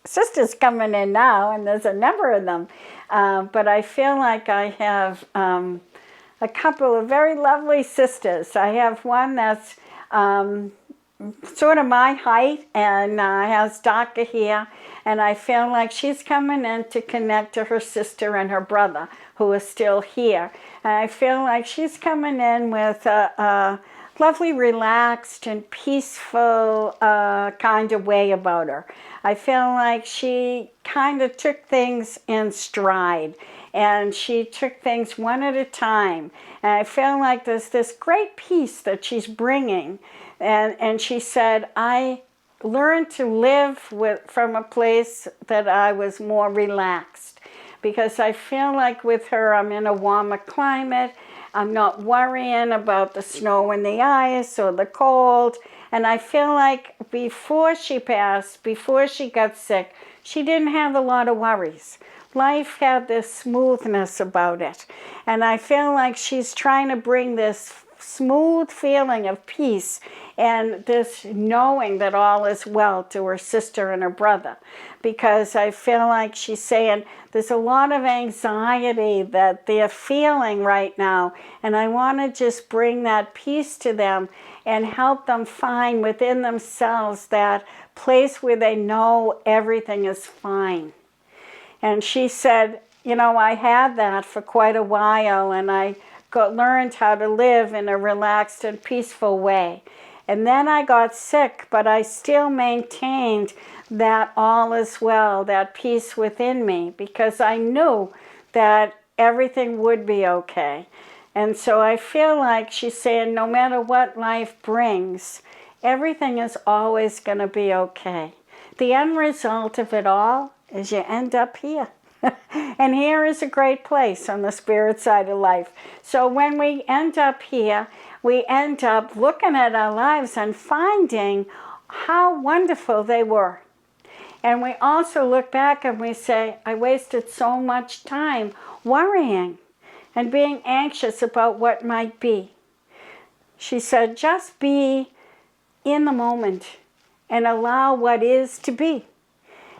coming in now, and there's a number of them. But I feel like I have a couple of very lovely sisters. I have one that's sort of my height and has darker hair, and I feel like she's coming in to connect to her sister and her brother who is still here. And I feel like she's coming in with a lovely, relaxed and peaceful kind of way about her. I feel like she kind of took things in stride, and she took things one at a time. And I feel like there's this great peace that she's bringing. And she said, I learned to live from a place that I was more relaxed. Because I feel like with her, I'm in a warmer climate. I'm not worrying about the snow and the ice or the cold. And I feel like before she passed, before she got sick, she didn't have a lot of worries. Life had this smoothness about it. And I feel like she's trying to bring this smooth feeling of peace and this knowing that all is well to her sister and her brother. Because I feel like she's saying there's a lot of anxiety that they're feeling right now. And I want to just bring that peace to them and help them find within themselves that place where they know everything is fine. And she said, you know, I had that for quite a while, and I learned how to live in a relaxed and peaceful way. And then I got sick, but I still maintained that all is well, that peace within me, because I knew that everything would be okay. And so I feel like she's saying no matter what life brings, everything is always going to be okay. The end result of it all is you end up here. And here is a great place on the spirit side of life. So when we end up here, we end up looking at our lives and finding how wonderful they were. And we also look back and we say, I wasted so much time worrying and being anxious about what might be. She said, just be in the moment and allow what is to be.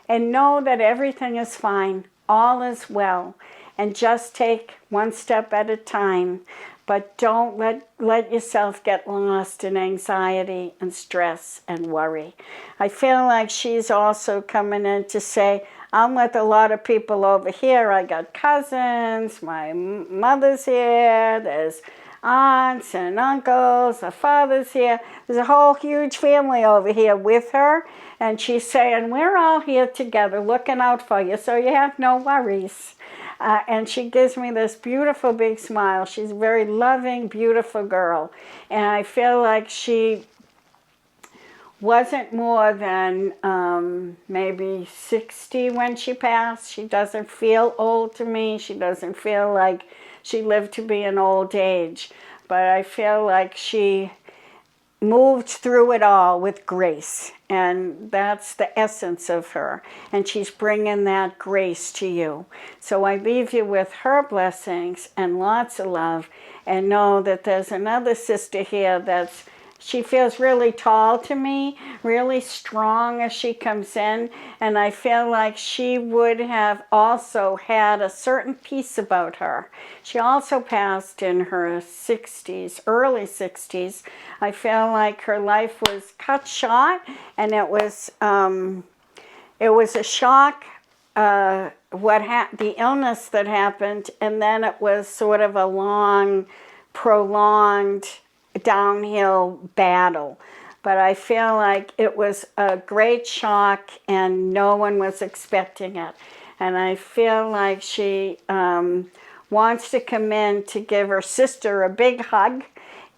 And know that everything is fine, all is well, and just take one step at a time. But don't let yourself get lost in anxiety and stress and worry. I feel like she's also coming in to say, I'm with a lot of people over here. I got cousins, my mother's here, there's aunts and uncles, her father's here. There's a whole huge family over here with her. And she's saying, we're all here together looking out for you, so you have no worries. And she gives me this beautiful big smile. She's a very loving, beautiful girl. And I feel like she wasn't more than maybe 60 when she passed. She doesn't feel old to me. She doesn't feel like she lived to be an old age. But I feel like she moved through it all with grace. And that's the essence of her. And she's bringing that grace to you. So I leave you with her blessings and lots of love. And know that there's another sister here that's she feels really tall to me, really strong as she comes in, and I feel like she would have also had a certain peace about her. She also passed in her 60s, early 60s. I feel like her life was cut short, and it was a shock, the illness that happened, and then it was sort of a long, prolonged downhill battle. But I feel like it was a great shock and no one was expecting it. And I feel like she wants to come in to give her sister a big hug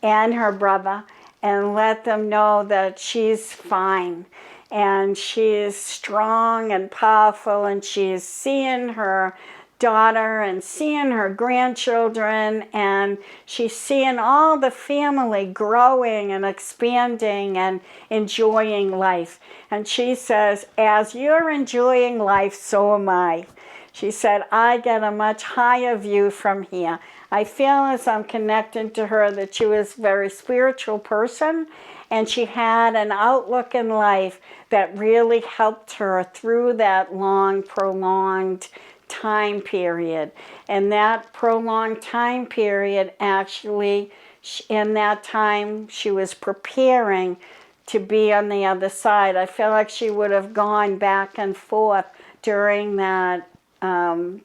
and her brother and let them know that she's fine. And she is strong and powerful, and she is seeing her daughter and seeing her grandchildren, and she's seeing all the family growing and expanding and enjoying life. And she says, as you're enjoying life, so am I. She said, I get a much higher view from here. I feel as I'm connected to her that she was a very spiritual person, and she had an outlook in life that really helped her through that long, prolonged time period. And that prolonged time period, actually, in that time, she was preparing to be on the other side. I feel like she would have gone back and forth during that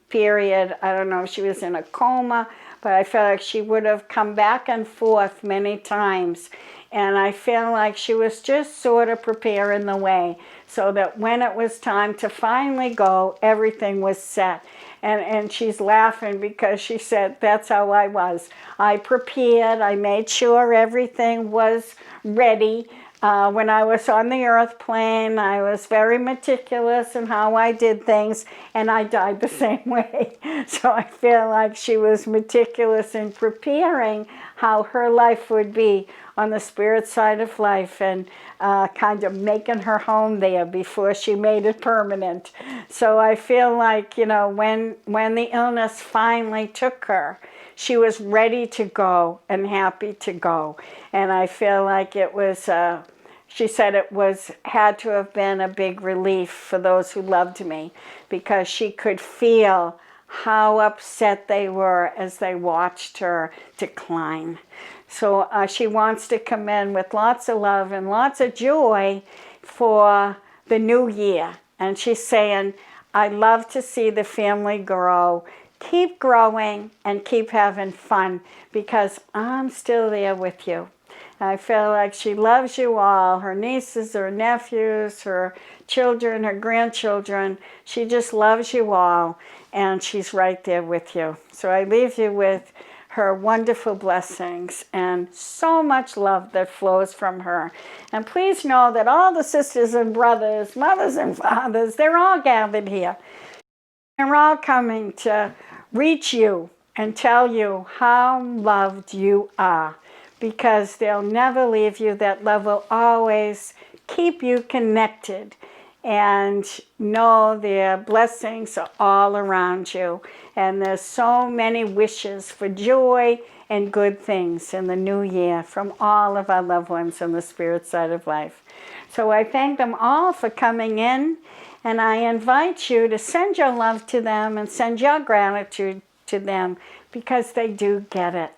period. I don't know if she was in a coma, but I feel like she would have come back and forth many times. And I feel like she was just sort of preparing the way so that when it was time to finally go, everything was set. And she's laughing because she said, that's how I was. I prepared, I made sure everything was ready. When I was on the earth plane, I was very meticulous in how I did things, and I died the same way. So I feel like she was meticulous in preparing how her life would be on the spirit side of life, and kind of making her home there before she made it permanent. So I feel like, you know, when the illness finally took her, she was ready to go and happy to go. And I feel like it was, she said it had to have been a big relief for those who loved me, because she could feel how upset they were as they watched her decline. So she wants to come in with lots of love and lots of joy for the new year. And she's saying, I love to see the family grow. Keep growing and keep having fun, because I'm still there with you. I feel like she loves you all, her nieces, her nephews, her children, her grandchildren. She just loves you all, and she's right there with you. So I leave you with her wonderful blessings and so much love that flows from her. And please know that all the sisters and brothers, mothers and fathers, they're all gathered here. They're all coming to reach you and tell you how loved you are, because they'll never leave you. That love will always keep you connected, and know their blessings are all around you. And there's so many wishes for joy and good things in the new year from all of our loved ones on the spirit side of life. So I thank them all for coming in, and I invite you to send your love to them and send your gratitude to them, because they do get it.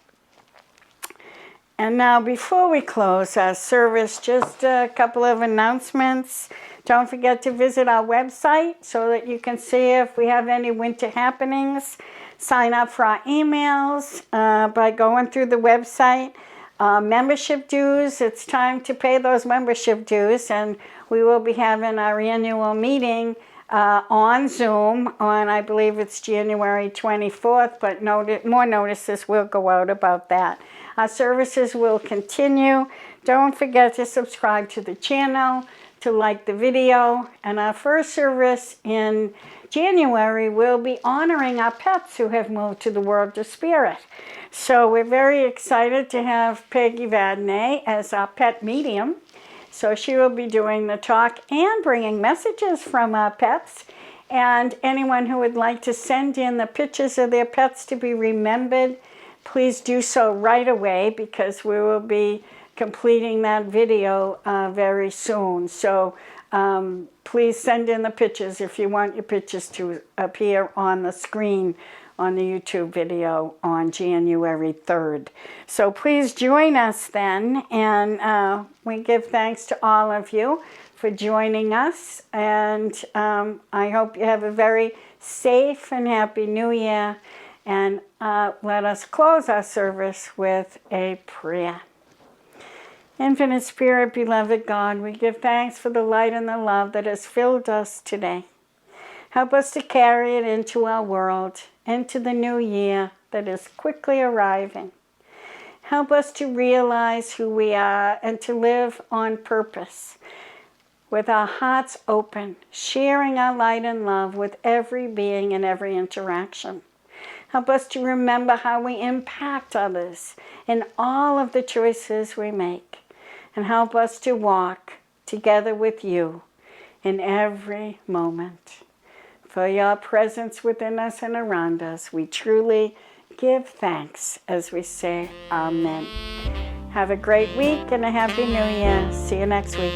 And now, before we close our service, just a couple of announcements. Don't forget to visit our website so that you can see if we have any winter happenings. Sign up for our emails by going through the website. Membership dues, it's time to pay those membership dues, and we will be having our annual meeting on Zoom on, I believe it's January 24th, but more notices will go out about that. Our services will continue. Don't forget to subscribe to the channel, to like the video, and our first service in January will be honoring our pets who have moved to the world of spirit. So we're very excited to have Peggy Vadney as our pet medium. So she will be doing the talk and bringing messages from our pets. And anyone who would like to send in the pictures of their pets to be remembered, please do so right away, because we will be completing that video very soon. So please send in the pictures if you want your pictures to appear on the screen on the YouTube video on January 3rd. So please join us then, and we give thanks to all of you for joining us, and I hope you have a very safe and happy New Year, and let us close our service with a prayer. Infinite Spirit, beloved God, we give thanks for the light and the love that has filled us today. Help us to carry it into our world, into the new year that is quickly arriving. Help us to realize who we are and to live on purpose, with our hearts open, sharing our light and love with every being and every interaction. Help us to remember how we impact others in all of the choices we make, and help us to walk together with you in every moment. For your presence within us and around us, we truly give thanks as we say Amen. Have a great week and a happy New Year. See you next week.